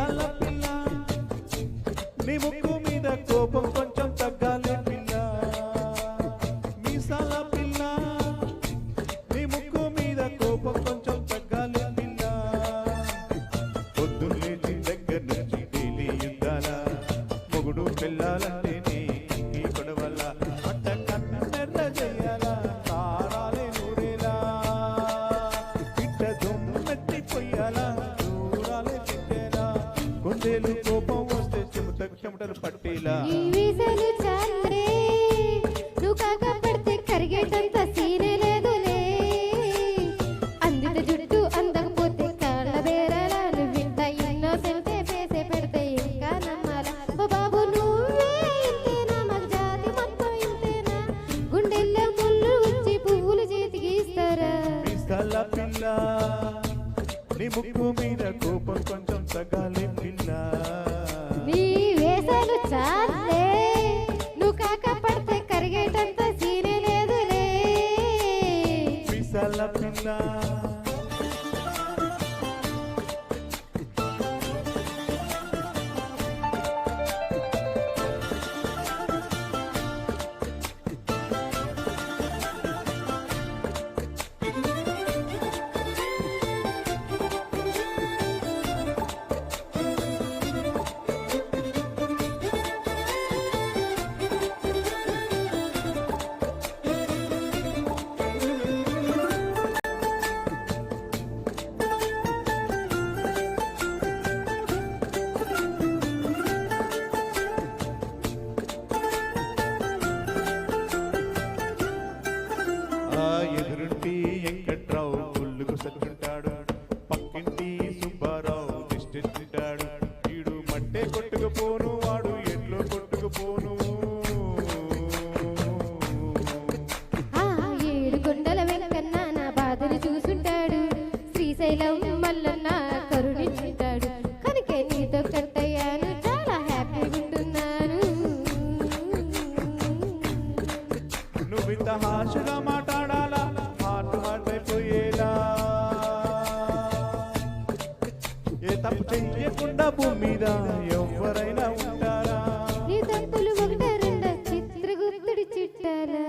మీసాల పిల్ల నీ ముక్కు మీద కోపం కొంచెం తగ్గాలి పిల్ల మీసాల పిల్ల నీ ముక్కు మీద కోపం కొంచెం తగ్గాలి పిల్ల పొద్దున్న లేచి దగ్గర నుంచి డైలీ యుద్ధాల మొగుడు పెళ్ళాలంటే నీ కొడవల్ల అట్ట కన్నెర్ర చెయ్యాల తారాలే నూరేలా పిట్ట దుమ్మెత్తి పొయ్యాలా దూరాలే తిట్టేలా కొందేలు కోపం వస్తే చెమటలు పట్టేలా నువ్వు కాక పడితే కరిగేటంత సీనే లేదులే అందిత జుట్టు అందకపోతే కాళ్ళ బేరాల నువ్వు ఇంత ఇన్నోసెంటే పేసే పెడితే ఇంకా నమ్మాల ఓ బాబు నువ్వే ఇంతేనా మన జాతి మొత్తం ఇంతేనా గుండెల్లో ముళ్ళు వచ్చి పువ్వులు చేతికి ఇస్తారా మీసాల పిల్ల నీ ముక్కు మీద కోపం కొంచెం తగ్గాలి పిల్ల నీ వేసాలు చాలే నువ్వు కాక పడితే కరిగేటంత సీనే లేదులే మీసాల పిల్ల ఎదురుంటి వెంకట్రావు పుల్లుకు సచ్చుంటాడు పక్కింటి సుబ్బారావు దిష్టింటాడు వీడు మట్టే కొట్టుకుపోను వాడు ఎట్లో కొట్టుకుపోను ఏడు కొండల వెంకన్న నా బాధలు చూసుంటాడు శ్రీశైలం మల్లన్న కరుణించుంటాడు కనుకే నీతో కట్టయ్యాను చాలా హ్యాపీగా ఉంటున్నాను నువ్వు ఇంత హాషగా మాట్లాడాలా హార్ట్ హార్ట్ అయిపోయేలా ఏ తప్పు చెయ్యకుండా భూమి మీద ఎవరైనా ఉంటారా నీ తప్పులు ఒకట రెండ చిత్రగుప్తుడి చిట్టాలా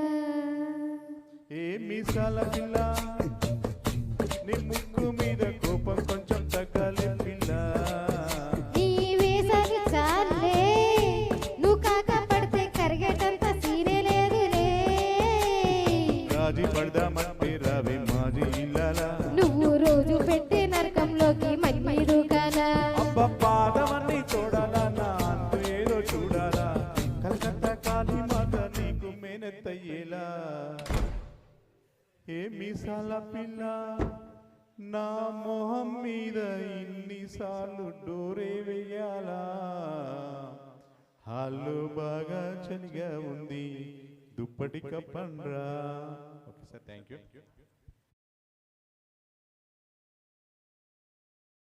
ఏ మీసాల పిల్ల నీ ముక్కు మీద కోపం కొంచెం తగ్గాలి పిల్ల నీ వేసాలు చాలే నువ్వు కాక పడితే కరిగేటంత సీనే లేదులే రాజీ పడదామంటే రావే మాజీ ఇల్లాలా నువ్వు రోజు పెట్టే నరకంలోకి మళ్ళీ దూకాలా అబ్బ పాదమన్నీ చూడాలా నా అంటూ ఏదో చూడాలా కలకత్తా కాలి మాట నీకు మేనెత్తయ్యేలా ఏ మీసాల పిల్ల నా మొహం మీద ఇన్నిసార్లు డోరే వెయ్యాలా హాల్లో బాగా చలిగా ఉంది దుప్పటి కప్పండ్రా ఓకే సార్ థ్యాంక్ యూ